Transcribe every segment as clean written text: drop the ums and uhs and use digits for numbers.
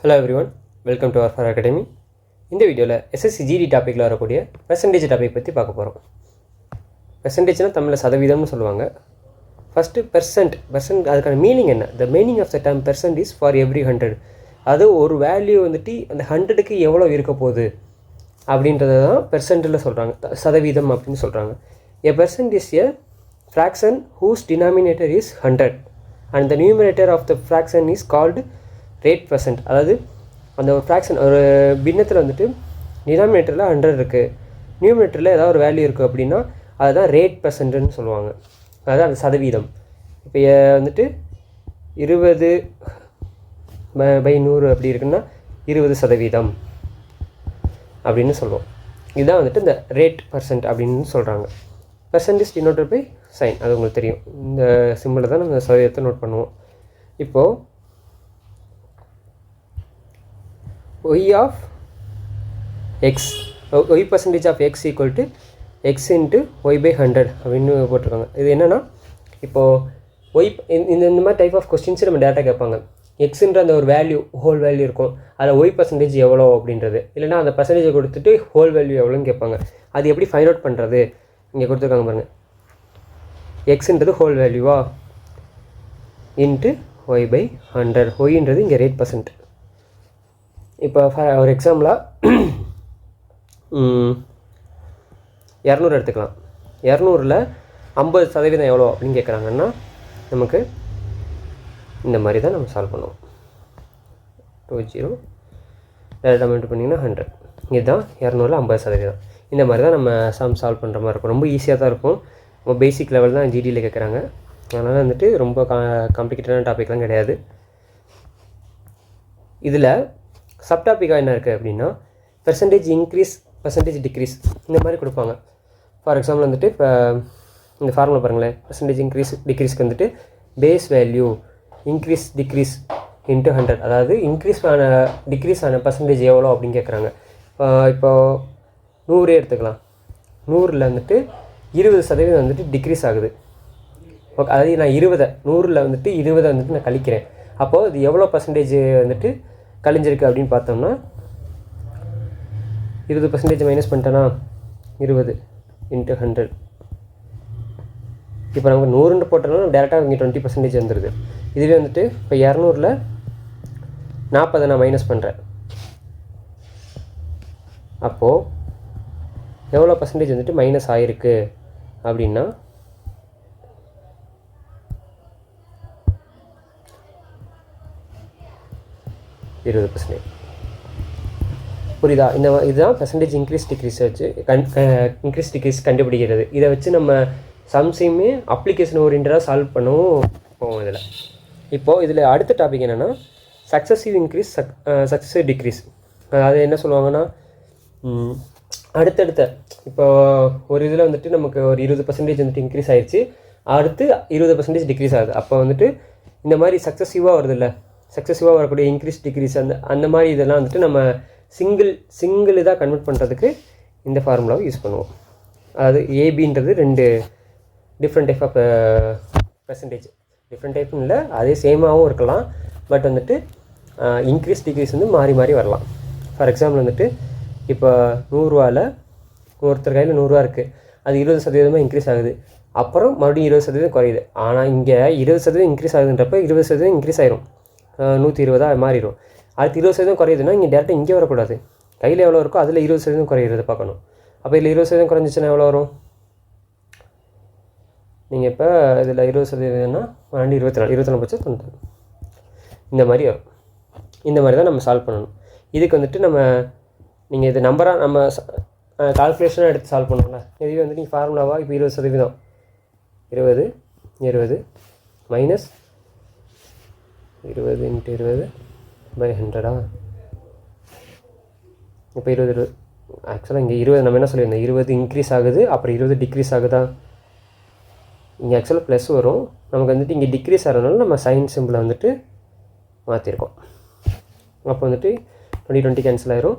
Hello everyone, welcome to our academy. இந்த வீடியோவில் SSC GD டாப்பிக்கில் வரக்கூடிய பெர்சன்டேஜ் டாபிக் பற்றி பார்க்க போகிறோம். பெர்சன்டேஜ்னால் தமிழில் சதவீதம்னு சொல்லுவாங்க. ஃபஸ்ட்டு பெர்சன்ட் அதுக்கான மீனிங் என்ன? The meaning of the term percent is for every 100. அது ஒரு வேல்யூ வந்துட்டு அந்த 100க்கு எவ்வளோ இருக்க போகுது அப்படின்றத தான் பெர்சன்ட்டில் சொல்கிறாங்க, சதவீதம் அப்படின்னு சொல்கிறாங்க. A percent is a fraction whose denominator is 100 and the numerator of the fraction is called rate percent. அதாவது அந்த ஒரு ஃப்ராக்ஷன், ஒரு பின்னத்தில் வந்துட்டு டினாமினேட்டரில் 100 இருக்குது, நியூமரேட்டரில் ஏதாவது ஒரு வேல்யூ இருக்குது அப்படின்னா அதுதான் ரேட் பெர்சன்ட்னு சொல்லுவாங்க. அதுதான் அந்த சதவீதம். இப்போ வந்துட்டு 20/100 அப்படி இருக்குன்னா 20% அப்படின்னு சொல்லுவோம். இதுதான் வந்துட்டு இந்த ரேட் பெர்சன்ட் அப்படின்னு சொல்கிறாங்க. Percent is denoted by sign, அது உங்களுக்கு தெரியும். இந்த சிம்பிளை தான் நம்ம சதவீதத்தை நோட் பண்ணுவோம். இப்போது y of x, y percentage of x equal to x into y by 100 அப்படின்னு போட்டிருக்காங்க. இது என்னென்னா, இப்போது y இந்த மாதிரி டைப் ஆஃப் கொஸ்டின்ஸு நம்ம டேரெக்டாக கேட்பாங்க. எக்ஸுன்ற அந்த ஒரு வேல்யூ, ஹோல் வேல்யூ இருக்கும், அதில் ஒய் பர்சன்டேஜ் எவ்வளோ அப்படின்றது, இல்லைனா அந்த பர்சன்டேஜை கொடுத்துட்டு ஹோல் வேல்யூ எவ்வளோன்னு கேட்பாங்க. அது எப்படி ஃபைண்ட் அவுட் பண்ணுறது? இங்கே கொடுத்துருக்காங்க பாருங்கள். எக்ஸுன்றது ஹோல் வேல்யூவா இன்ட்டு ஒய் பை 100. ஒய்ன்றது இங்கே ரேட் பர்சன்ட். இப்போ ஒரு எக்ஸாம்பிளாக 200 எடுத்துக்கலாம். 200ல் 50% எவ்வளோ அப்படின்னு கேட்குறாங்கன்னா நமக்கு இந்த மாதிரி தான் நம்ம சால்வ் பண்ணுவோம். 20 டேரெக்டாக மென்ட் பண்ணிங்கன்னா 100. இதுதான் 200ல் 50%. இந்த மாதிரி தான் நம்ம சால்வ் பண்ணுற மாதிரி இருக்கும். ரொம்ப ஈஸியாக தான் இருக்கும். ரொம்ப பேசிக் லெவல் தான் ஜிடியில் கேட்குறாங்க. அதனால் வந்துட்டு ரொம்ப காம்ப்ளிகேட்டடான டாபிக்லாம் கிடையாது. இதில் சப்டாப்பிக்காக என்ன இருக்குது அப்படின்னா, பெர்சன்டேஜ் இன்க்ரீஸ், பெர்சன்டேஜ் டிக்ரீஸ் இந்த மாதிரி கொடுப்பாங்க. ஃபார் எக்ஸாம்பிள் வந்துட்டு இப்போ இந்த ஃபார்முலா பாருங்களேன். பெர்சன்டேஜ் இன்க்ரீஸ் டிக்ரீஸ்க்கு வந்துட்டு base value increase decrease into 100. அதாவது இன்க்ரீஸ் ஆன டிக்ரீஸ் ஆன பர்சன்டேஜ் எவ்வளோ அப்படின்னு கேட்குறாங்க. இப்போது 100 எடுத்துக்கலாம். 100ல் வந்துட்டு 20% வந்துட்டு டிக்ரீஸ் ஆகுது. ஓகே, அதாவது நான் 100ல் வந்துட்டு 20 வந்துட்டு நான் கழிக்கிறேன். அப்போது இது எவ்வளோ பர்சன்டேஜ் வந்துட்டு கழிஞ்சிருக்கு அப்படின்னு பார்த்தோம்னா 20% மைனஸ் பண்ணிட்டேன்னா 20 இன்ட்டு 100. இப்போ நமக்கு 100 போட்டோம்னா டேரெக்டாக இங்கே 20% வந்துடுது. இதுவே வந்துட்டு இப்போ 200ல் 40 நான் மைனஸ் பண்ணுறேன். அப்போது எவ்வளோ பர்சன்டேஜ் வந்துட்டு மைனஸ் ஆகிருக்கு அப்படின்னா 20%. புரியுதா? இதுதான் பெர்சன்டேஜ் இன்க்ரீஸ் டிக்ரீஸ் வச்சு இன்க்ரீஸ் டிக்ரீஸ் கண்டுபிடிக்கிறது. இதை வச்சு நம்ம சம்ஸையுமே அப்ளிகேஷன் ஓரியன்டாக சால்வ் பண்ணவும் போவோம் இதில். இப்போது இதில் அடுத்த டாபிக் என்னென்னா சக்ஸஸிவ் இன்க்ரீஸ், சக்ஸஸிவ் டிக்ரீஸ். அது என்ன சொல்லுவாங்கன்னா, அடுத்தடுத்த இப்போ ஒரு இதில் வந்துட்டு நமக்கு ஒரு 20% வந்துட்டு இன்க்ரீஸ் ஆகிடுச்சு, அடுத்து 20% டிக்ரீஸ் ஆகுது. அப்போ வந்துட்டு இந்த மாதிரி சக்ஸஸிவாக வருது இல்லை, சக்ஸஸிவாக வரக்கூடிய இன்க்ரீஸ் டிக்ரீஸ் அந்த மாதிரி இதெல்லாம் வந்துட்டு நம்ம சிங்கிள் இதாக கன்வெர்ட் பண்ணுறதுக்கு இந்த ஃபார்முலாவை யூஸ் பண்ணுவோம். அதாவது ஏபின்றது 2 different type of percentage. Different டைப்னு இல்லை, அதே சேமாகவும் இருக்கலாம். பட் வந்துட்டு இன்க்ரீஸ் டிக்ரீஸ் வந்து மாறி மாறி வரலாம். ஃபார் எக்ஸாம்பிள் வந்துட்டு இப்போ 100 ரூபாவில் ஒருத்தர் கையில் 100 ரூபா இருக்குது, அது 20% இன்க்ரீஸ் ஆகுது. அப்புறம் மறுபடியும் 20% குறையுது. ஆனால் இங்கே 20% இன்க்ரீஸ் ஆகுதுன்றப்ப 20% இன்க்ரீஸ் ஆயிரும், 120 மாறிடும். அடுத்து 20% குறையுதுன்னா இங்கே டேரெக்டாக இங்கே வரக்கூடாது. கையில் எவ்வளோ இருக்கோ அதில் 20% குறையிறத பார்க்கணும். அப்போ இதில் 20% குறைஞ்சிச்சுன்னா எவ்வளோ வரும்? நீங்கள் இப்போ இதில் 20%னா 24 இந்த மாதிரி வரும். இந்த மாதிரி தான் நம்ம சால்வ் பண்ணணும். இதுக்கு வந்துட்டு நீங்கள் இது நம்பராக நம்ம கால்குலேஷனாக எடுத்து சால்வ் பண்ணணும்ல. இதுவே வந்துட்டு நீங்கள் ஃபார்முலாவாக இப்போ 20% 20 20 மைனஸ் 20 இன்ட்டு 20 பை 100. இப்போ 20 ஆக்சுவலாக இங்கே 20 நம்ம என்ன சொல்லியிருந்தோம், 20 இன்க்ரீஸ் ஆகுது, அப்புறம் 20 டிக்ரீஸ் ஆகுதா. இங்கே ஆக்சுவலாக ப்ளஸ் வரும், நமக்கு வந்துட்டு இங்கே டிக்ரீஸ் ஆகிறதுனால நம்ம சைன் சிம்பிளை வந்துட்டு மாற்றிருக்கோம். அப்போ வந்துட்டு 20 கேன்சல் ஆயிரும்,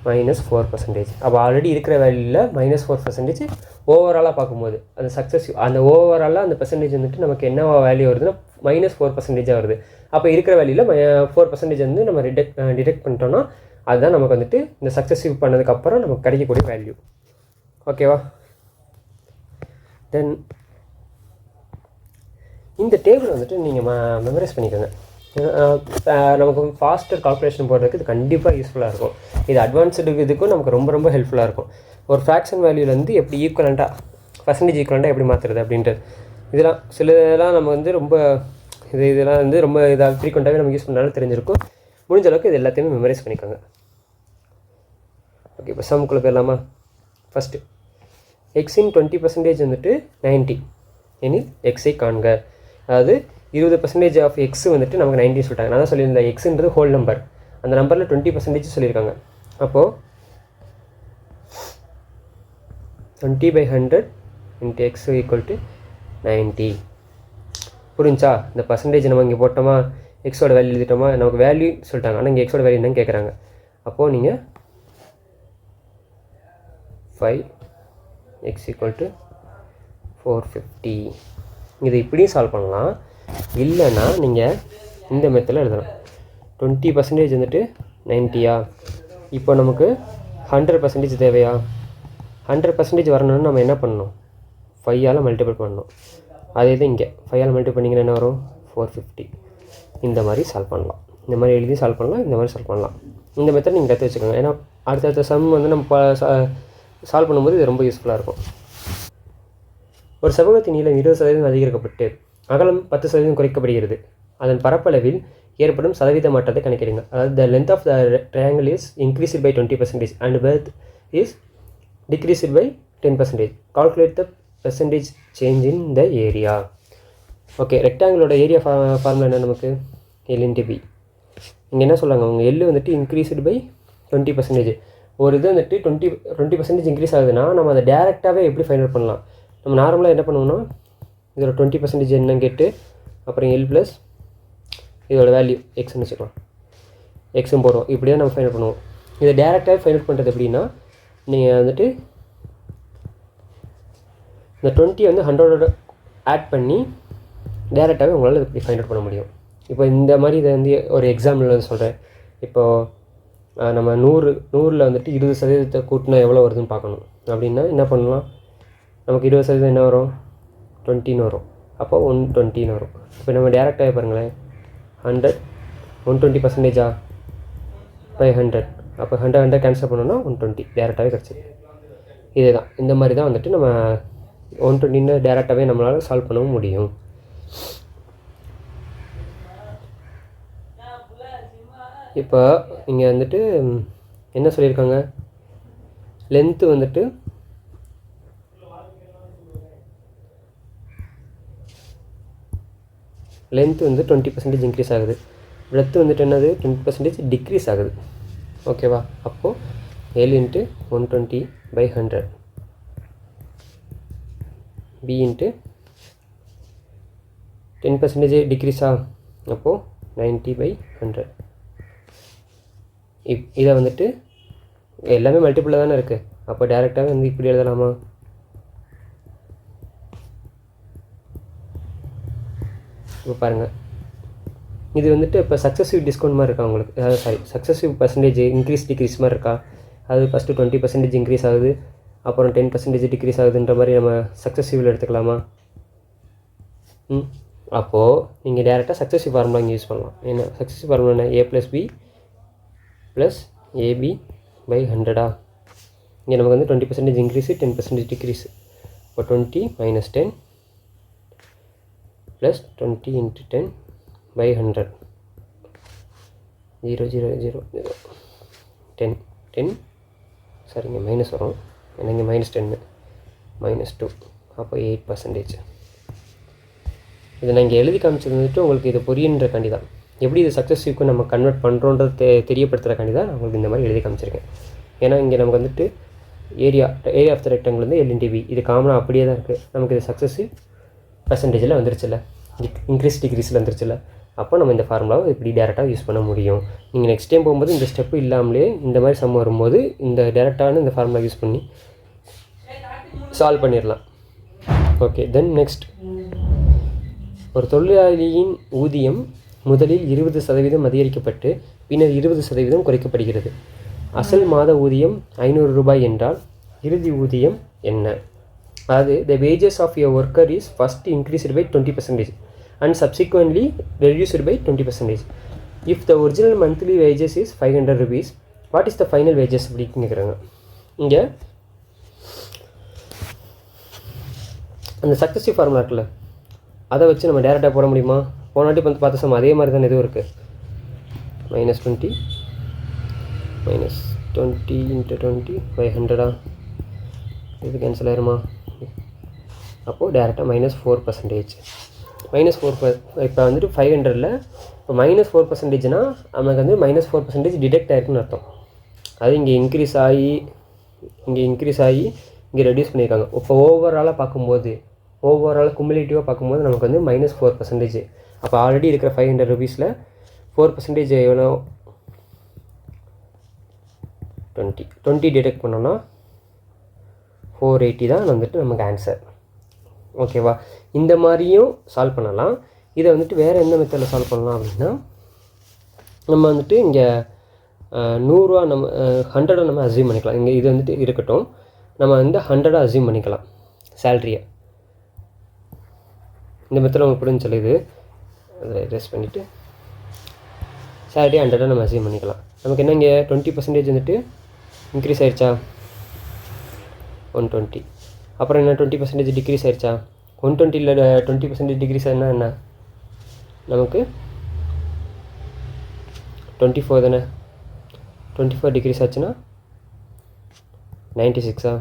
-4%. அப்போ ஆல்ரெடி இருக்கிற வேல்யூவில் -4% ஓவராலாக பார்க்கும்போது அந்த சக்ஸஸிவ் அந்த ஓவராலாக அந்த பெர்சன்டேஜ் வந்துட்டு நமக்கு என்ன வேல்யூ வருதுன்னா -4% வருது. அப்போ இருக்கிற வேல்யூவில் 4% வந்து நம்ம டிடெக்ட் பண்ணிட்டோம்னா அதுதான் நமக்கு வந்துட்டு இந்த சக்ஸஸிவ் பண்ணதுக்கப்புறம் நமக்கு கிடைக்கக்கூடிய வேல்யூ. ஓகேவா? தென் இந்த டேபிள் வந்துட்டு நீங்கள் மெமரைஸ் பண்ணிக்கோங்க. நமக்கு ஃபாஸ்டர் கால்குலேஷன் போடுறதுக்கு இது கண்டிப்பாக யூஸ்ஃபுல்லாக இருக்கும். இது அட்வான்ஸ்டு இதுக்கும் நமக்கு ரொம்ப ரொம்ப ஹெல்ப்ஃபுல்லாக இருக்கும். ஒரு ஃப்ராக்ஷன் வேல்யூலேருந்து எப்படி ஈக்குவலண்ட்டாக பர்சன்டேஜ் ஈக்குவலண்ட்டாக எப்படி மாற்றுறது அப்படின்றது இதெல்லாம் சில இதெல்லாம் நம்ம வந்து ரொம்ப இதெல்லாம் வந்து ரொம்ப இதாக ஃப்ரீக்வெண்ட்டாகவே நம்ம யூஸ் பண்ணாலும் தெரிஞ்சிருக்கும். முடிஞ்ச அளவுக்கு இது எல்லாத்தையுமே மெமரைஸ் பண்ணிக்கோங்க. ஓகே, இப்போ சம்குள்ளே போயிடலாமா? ஃபஸ்ட்டு எக்ஸின் 20% வந்துட்டு 90 எனில் எக்ஸை காண்க. அதாவது 20% ஆஃப் எக்ஸ் வந்துட்டு நமக்கு 90 சொல்லிட்டாங்க. நான் தான் சொல்லியிருந்தேன் எக்ஸுன்றது ஹோல் நம்பர். அந்த நம்பரில் 20% சொல்லியிருக்காங்க. அப்போது 20/100 × x = 90. புரிஞ்சா? இந்த பர்சன்டேஜ் நம்ம இங்கே போட்டோமா, எக்ஸோட வேல்யூ எழுதிட்டோமா, நமக்கு வேல்யூ சொல்லிட்டாங்க. ஆனால் இங்கே எக்ஸோட வேல்யூ என்னன்னு கேட்குறாங்க. அப்போது நீங்கள் 5x = 450 இது இப்படியும் சால்வ் பண்ணலாம். இல்லைன்னா நீங்கள் இந்த மெத்தடில் எழுதலாம். 20% வந்துட்டு 90யா, இப்போ நமக்கு 100% தேவையா? 100% வரணும்னு நம்ம என்ன பண்ணணும்? 5ஆல் மல்டிபிள் பண்ணணும். அதே தான் இங்கே 5ஆல் மல்டிபிள் பண்ணிங்கன்னா என்ன வரும்? 450. இந்த மாதிரி சால்வ் பண்ணலாம். இந்த மாதிரி எழுதி சால்வ் பண்ணலாம், இந்த மாதிரி சால்வ் பண்ணலாம். இந்த மெத்தட் நீங்கள் கற்று வச்சுக்கோங்க. ஏன்னா அடுத்தடுத்த சம் வந்து நம்ம சால்வ் பண்ணும்போது இது ரொம்ப யூஸ்ஃபுல்லாக இருக்கும். ஒரு செவ்வகத்தின் நீளம் 20% அதிகரிக்கப்பட்டு அகலம் 10% குறைக்கப்படுகிறது. அதன் பரப்பளவில் ஏற்படும் சதவீத மாற்றத்தை கணக்கிடுங்க. அதாவது the length of the triangle is increased by 20% and width is decreased by 10%. Calculate the percentage change in the area. Okay, ரெக்டாங்கிளோட ஏரியா ஃபார்முலா என்ன நமக்கு? L × B. இங்கே என்ன சொல்கிறாங்க? அவங்க L வந்துட்டு இன்க்ரீஸ்டு பை 20%. ஒரு இது வந்துட்டு 20% இன்க்ரீஸ் ஆகுதுன்னா நம்ம அதை டேரெக்டாகவே எப்படி ஃபைண்ட் அவுட் பண்ணலாம்? நம்ம நார்மலாக என்ன பண்ணுவோம்னா இதோட 20% என்னன்னு கேட்டு அப்புறம் L + இதோட வேல்யூ எக்ஸ்ன்னு வச்சுக்கலாம். எக்ஸும் போடுறோம். இப்படி தான் நம்ம ஃபைண்ட் அவுட் பண்ணுவோம். இதை டேரெக்டாகவே ஃபைண்ட் அவுட் பண்ணுறது எப்படின்னா, நீங்கள் வந்துட்டு இந்த 20 வந்து 100ஓட ஆட் பண்ணி டேரெக்டாகவே உங்களால் இப்படி ஃபைண்ட் அவுட் பண்ண முடியும். இப்போ இந்த மாதிரி இதை வந்து ஒரு எக்ஸாம்பிள் வந்து சொல்கிறேன். இப்போது நம்ம 100ல் வந்துட்டு 20% கூட்டினா எவ்வளோ வருதுன்னு பார்க்கணும். அப்படின்னா என்ன பண்ணலாம்? நமக்கு 20% என்ன வரும்? 20ன்னு வரும். அப்போ 120ன்னு வரும். இப்போ நம்ம டேரெக்டாகவே பாருங்களேன், 100 120%ஆ பை 100. அப்போ 100 கேன்சல் பண்ணோன்னா 120 டேரெக்டாகவே கிடச்சிது. இதே தான், இந்த மாதிரி தான் வந்துட்டு நம்ம 120ன்னு டேரெக்டாகவே நம்மளால் சால்வ் பண்ணவும் முடியும். இப்போ இங்கே வந்துட்டு என்ன சொல்லியிருக்காங்க? லென்த்து வந்துட்டு வந்து 20% இன்க்ரீஸ் ஆகுது. பிரெத்து வந்துட்டு என்னது? 20% டிக்ரீஸ் ஆகுது. ஓகேவா? அப்போது L × 120/100 B × 10% டிக்ரீஸா? அப்போது 90/100. இதை வந்துட்டு எல்லாமே மல்டிபிளில் தானே இருக்குது. அப்போ டேரெக்டாகவே வந்து இப்படி எழுதலாமா? இப்போ பாருங்கள், இது வந்துட்டு இப்போ சக்ஸஸிவ் டிஸ்கவுண்ட் மாதிரி இருக்கா உங்களுக்கு? அதாவது சக்ஸஸிவ் பர்சன்டேஜ் இன்க்ரீஸ் டிக்ரீஸ் மாதிரி இருக்கா? அது ஃபஸ்ட்டு 20% இன்க்ரீஸ் ஆகுது, அப்புறம் 10% டிக்ரீஸ் ஆகுதுன்ற மாதிரி நம்ம சக்ஸஸிவில் எடுத்துக்கலாமா? அப்போது நீங்கள் டேரெக்டாக சக்ஸஸிவ் ஃபார்முலா இங்கே யூஸ் பண்ணலாம். என்ன சக்ஸஸிவ் ஃபார்முலா என்ன? A + B + AB/100. இங்கே நமக்கு வந்து 20% இன்க்ரீஸு 10% டிக்ரீஸு. இப்போ 20 - 10 + 20 × 10/100 0 0 0 0 10 10 சரிங்க மைனஸ் வரும். ஏன்னா இங்கே -10 -2 அப்போ 8%. இதை நான் இங்கே எழுதி காமிச்சது வந்துட்டு உங்களுக்கு இது புரியுன்றக்காண்டி தான். எப்படி இது சக்ஸஸிவ்க்கு நம்ம கன்வெர்ட் பண்ணுறோன்றது தெரியப்படுத்துகிறக்காண்டி தான் நான் உங்களுக்கு இந்த மாதிரி எழுதி காமிச்சிருக்கேன். ஏன்னா இங்கே நமக்கு வந்துட்டு ஏரியா ஆஃப் த ரெக்டாங்கிள் வந்து L × B இது காமனாக அப்படியே தான் இருக்குது. நமக்கு இது சக்ஸஸிவ் பர்சன்டேஜில் வந்துருச்சுல்ல, இன்க்ரீஸ் டிக்ரீஸில் வந்துருச்சுல்ல. அப்போ நம்ம இந்த ஃபார்முலாவை இப்படி டேரெக்டாக யூஸ் பண்ண முடியும். நீங்கள் நெக்ஸ்ட் டைம் போகும்போது இந்த ஸ்டெப்பு இல்லாமலே இந்த மாதிரி சம் வரும்போது இந்த டேரெக்டான இந்த ஃபார்முலா யூஸ் பண்ணி சால்வ் பண்ணிடலாம். ஓகே, தென் நெக்ஸ்ட், ஒரு தொழிலாளியின் ஊதியம் முதலில் 20% அதிகரிக்கப்பட்டு பின்னர் 20% குறைக்கப்படுகிறது. அசல் மாத ஊதியம் 500 ரூபாய் என்றால் இறுதி ஊதியம் என்ன? அதாவது the wages of your worker is first increased by 20% and subsequently reduced by 20%. If the original monthly wages is 500 rupees, what is the final wages அப்படின்னு கேட்குறாங்க. இங்கே அந்த சக்ஸஸிவ் ஃபார்முலா இருக்குல்ல, அதை வச்சு நம்ம டேரெக்டாக போட முடியுமா? போனாட்டி பார்த்த சம் அதே மாதிரி தான் எதுவும் இருக்குது. -20 × 20 by 100 இது கேன்சல் ஆயிருமா? அப்போது டேரெக்டாக -4%. -4 இப்போ வந்துட்டு 500ல் இப்போ -4%னா நமக்கு வந்து -4% டிடெக்ட் ஆகிருக்குன்னு அர்த்தம். அது இங்கே இன்க்ரீஸ் ஆகி இங்கே ரெடியூஸ் பண்ணியிருக்காங்க. இப்போ ஓவராலாக பார்க்கும்போது, குமுலேட்டிவாக பார்க்கும்போது நமக்கு வந்து -4%. அப்போ ஆல்ரெடி இருக்கிற 500 ரூபீஸில் 4% எவ்வளோ? 20 டிடெக்ட் பண்ணோன்னா 480 தான் வந்துட்டு நமக்கு ஆன்சர். ஓகேவா? இந்த மாதிரியும் சால்வ் பண்ணலாம். இதை வந்துட்டு வேறு எந்த மெத்தடில் சால்வ் பண்ணலாம் அப்படின்னா, நம்ம வந்துட்டு இங்கே 100 ரூபா நம்ம 100 நம்ம அஸ்யூம் பண்ணிக்கலாம். இங்கே இது வந்துட்டு இருக்கட்டும், நம்ம வந்து 100 அஸ்யூம் பண்ணிக்கலாம் சேல்ரியை. இந்த மெத்தடில் உங்களுக்கு புரிஞ்சு சொல்லுது. அதை ரெஸ்ட் பண்ணிவிட்டு சேலரி 100 நம்ம அஸ்யூம் பண்ணிக்கலாம். நமக்கு என்ன இங்கே 20% வந்துட்டு இன்க்ரீஸ் ஆயிடுச்சா? 120. அப்புறம் என்ன 20% டிக்ரீஸ் ஆயிடுச்சா? 120ல் 20% டிக்ரீஸ் ஆகினா என்ன? நமக்கு 24 தானே. 24 டிக்ரீஸ் ஆச்சுன்னா 96.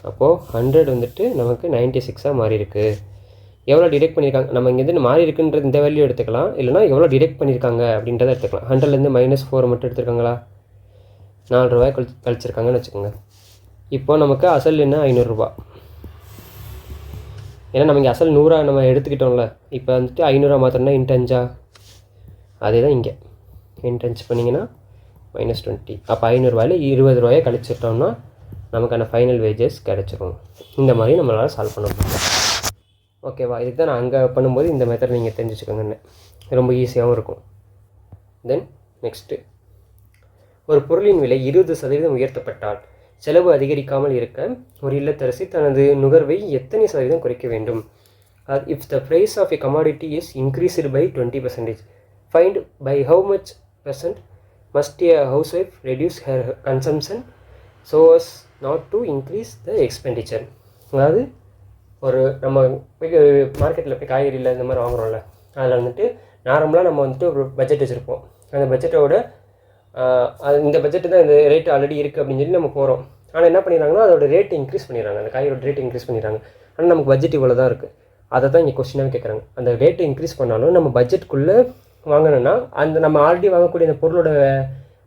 அப்போது 100 வந்துட்டு நமக்கு 96 மாறி இருக்குது. எவ்வளோ டிடெக்ட் பண்ணியிருக்காங்க நம்ம இங்கேருந்து மாறி இருக்குன்றது இந்த வேல்யூ எடுத்துக்கலாம், இல்லைனா எவ்வளோ டிடெக்ட் பண்ணியிருக்காங்க அப்படின்றத எடுத்துக்கலாம். 100லேருந்து -4 மட்டும் எடுத்துருக்காங்களா? 4 ரூபாய் கழிச்சிருக்காங்கன்னு வச்சுக்கோங்க. இப்போது நமக்கு அசல் என்ன? 500 ரூபா. ஏன்னா நம்ம இங்கே அசல் 100 நம்ம எடுத்துக்கிட்டோம்ல, இப்போ வந்துட்டு 500 மாத்திரம்னா இன்டென்ஜா? அதே தான் இங்கே இன்டென்ச் பண்ணிங்கன்னா -20. அப்போ 500 ரூபாயில் 20 ரூபாயை கழிச்சிட்டோம்னா நமக்கான ஃபைனல் வேஜஸ் கிடச்சிரும். இந்த மாதிரி நம்மளால் சால்வ் பண்ண முடியும். ஓகேவா? இதுக்கு தான் நான் அங்கே பண்ணும்போது இந்த மெத்தட் நீங்கள் தெரிஞ்சு வச்சுக்கோங்கன்னு, ரொம்ப ஈஸியாகவும் இருக்கும். தென் நெக்ஸ்ட்டு, ஒரு பொருளின் விலை 20% உயர்த்தப்பட்டால் செலவு அதிகரிக்காமல் இருக்க ஒரு இல்லத்தரசி தனது நுகர்வை எத்தனை சதவீதம் குறைக்க வேண்டும்? If the price of a commodity is increased by 20%, find by how much % must a housewife reduce her consumption so as not to increase the expenditure. அதாவது ஒரு நம்ம போய் மார்க்கெட்டில் போய் காய்கறியில் இந்த மாதிரி வாங்குகிறோம்ல, அதில் வந்துட்டு நார்மலாக நம்ம வந்துட்டு ஒரு பட்ஜெட் வச்சுருப்போம். அந்த பட்ஜெட்டோட இந்த பட்ஜெட்டு தான் இந்த ரேட்டு ஆல்ரெடி இருக்குது அப்படின்னு சொல்லி நம்ம போகிறோம். ஆனால் என்ன பண்ணிடுறாங்கன்னா அதோட ரேட்டு இன்க்ரீஸ் பண்ணிடுறாங்க, அந்த காயோட ரேட்டு இன்க்ரீஸ் பண்ணிடுறாங்க. ஆனால் நமக்கு பட்ஜெட் இவ்வளோ தான் இருக்குது. அதை தான் இங்கே கொஸ்டினாக கேட்குறாங்க. அந்த ரேட்டு இன்க்ரீஸ் பண்ணாலும் நம்ம பட்ஜெட்டுக்குள்ளே வாங்கணும்னா அந்த நம்ம ஆல்ரெடி வாங்கக்கூடிய அந்த பொருளோட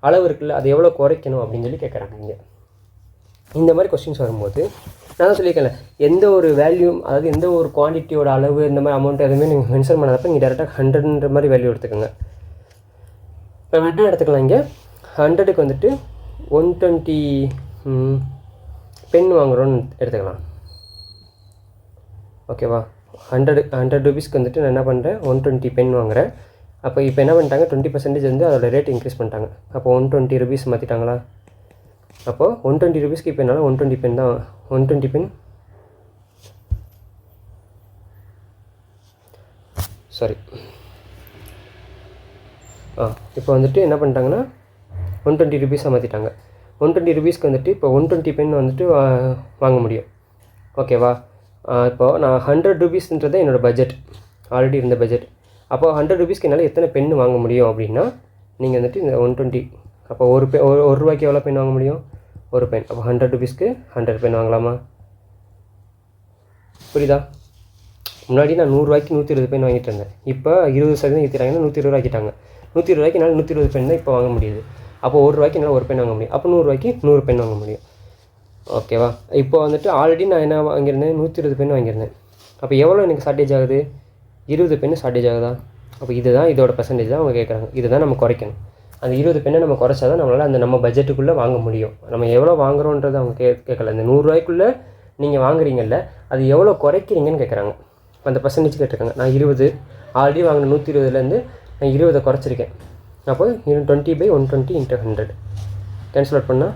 அளவு இருக்குல்ல, அது எவ்வளோ குறைக்கணும் அப்படின்னு சொல்லி கேட்குறாங்க இங்கே. இந்த மாதிரி கொஸ்டின்ஸ் வரும்போது நான் தான் சொல்லியிருக்கேன், எந்த ஒரு வேல்யூ, அதாவது எந்த ஒரு குவான்டிட்டியோட அளவு இந்த மாதிரி அமௌண்ட் எதுவுமே நீங்கள் மென்ஷன் பண்ணாதப்போ நீங்கள் டேரெக்டாக 100ன்ற மாதிரி வேல்யூ எடுத்துக்கோங்க. இப்போ என்ன எடுத்துக்கலாம், இங்கே 100க்கு வந்துட்டு 120 பென் வாங்குகிறோன்னு எடுத்துக்கலாம். ஓகேவா? 100 ரூபீஸ்க்கு வந்துட்டு நான் என்ன பண்ணுறேன், 120 பென் வாங்குகிறேன். அப்போ இப்போ என்ன பண்ணிட்டாங்க, 20% வந்து அதோட ரேட் இன்க்ரீஸ் பண்ணிட்டாங்க. அப்போ 120 ரூபீஸ் மாற்றிட்டாங்களா? அப்போது 120 ரூபீஸ்க்கு இப்போ என்னால் 120 பென் தான், 120 பென் சாரி இப்போ வந்துட்டு என்ன பண்ணிட்டாங்கன்னா 120 ரூபீஸாக மாற்றிட்டாங்க. 120 ரூபீஸ்க்கு வந்துட்டு இப்போ 120 பென் வந்துட்டு வாங்க முடியும். ஓகேவா? இப்போது நான் 100 ரூபீஸ்ன்றது என்னோடய பட்ஜெட், ஆல்ரெடி இருந்த பட்ஜெட். அப்போது 100 ரூபீஸ்க்கு என்னால் எத்தனை பென் வாங்க முடியும் அப்படின்னா, நீங்கள் வந்துட்டு இந்த 120, அப்போ ஒரு ரூபாய்க்கு எவ்வளோ பென் வாங்க முடியும்? ஒரு பென். அப்போ 100 ரூபீஸ்க்கு 100 பென் வாங்கலாமா? புரியுதா? முன்னாடி நான் 100 ரூபாய்க்கு 120 பென் வாங்கிட்டு இருந்தேன். இப்போ 20% ஏற்றிட்டாங்கன்னா 120 ரூபா ஆக்கிட்டாங்க. 120 ரூபாய்க்கு என்னால் 120 பென் தான் இப்போ வாங்க முடியுது. அப்போ ஒரு ரூபாய்க்கு என்னால் ஒரு பென் வாங்க முடியும். அப்போ 100 ரூபாய்க்கு 100 பென் வாங்க முடியும். ஓகேவா? இப்போ வந்துட்டு ஆல்ரெடி நான் என்ன வாங்கியிருந்தேன், 120 பென் வாங்கியிருந்தேன். அப்போ எவ்வளோ எனக்கு ஷார்ட்டேஜ் ஆகுது? 20 பென்னு ஷார்ட்டேஜ் ஆகுதா? அப்போ இதுதான் இதோட பர்சன்டேஜ் தான் அவங்க கேட்குறாங்க. இதுதான் நம்ம குறைக்கணும். அந்த 20 பெண்ணை நம்ம குறைச்சா தான் நம்மளால் அந்த நம்ம பட்ஜெட்டுக்குள்ளே வாங்க முடியும். நம்ம எவ்வளோ வாங்குகிறோன்றது அவங்க கேட்கல. இந்த 100 ரூபாய்க்குள்ளே நீங்கள் வாங்குறீங்கல்ல அது எவ்வளோ குறைக்கிறீங்கன்னு கேட்குறாங்க. இப்போ அந்த பர்சன்டேஜ் கேட்டிருக்காங்க. நான் 20 ஆல்ரெடி வாங்கின 120லேருந்து நான் 20 குறைச்சிருக்கேன். அப்போ 20/120 × 100 கேன்சல் அவுட் பண்ணால்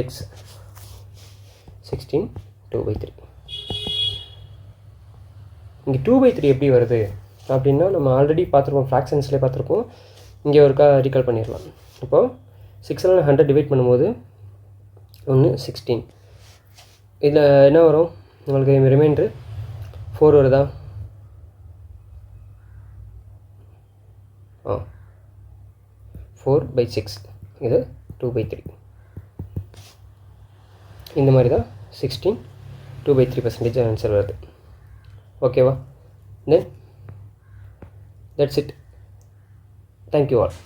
6 16 2/3. இங்கே 2/3 எப்படி வருது அப்படின்னா நம்ம ஆல்ரெடி பார்த்துருப்போம், ஃப்ராக்ஷன்ஸ்லேயே பார்த்துருப்போம். இங்கே ஒருக்கா ரீகால் பண்ணிடலாம். இப்போது 6 100 டிவைட் பண்ணும்போது 16. இதில் என்ன வரும் உங்களுக்கு ரிமைண்டரு 4 வருதா? 4/6 இது 2/3. இந்த மாதிரி தான் 16 2/3% ஆன்சர் வருது. ஓகேவா? Then that's it. Thank you all.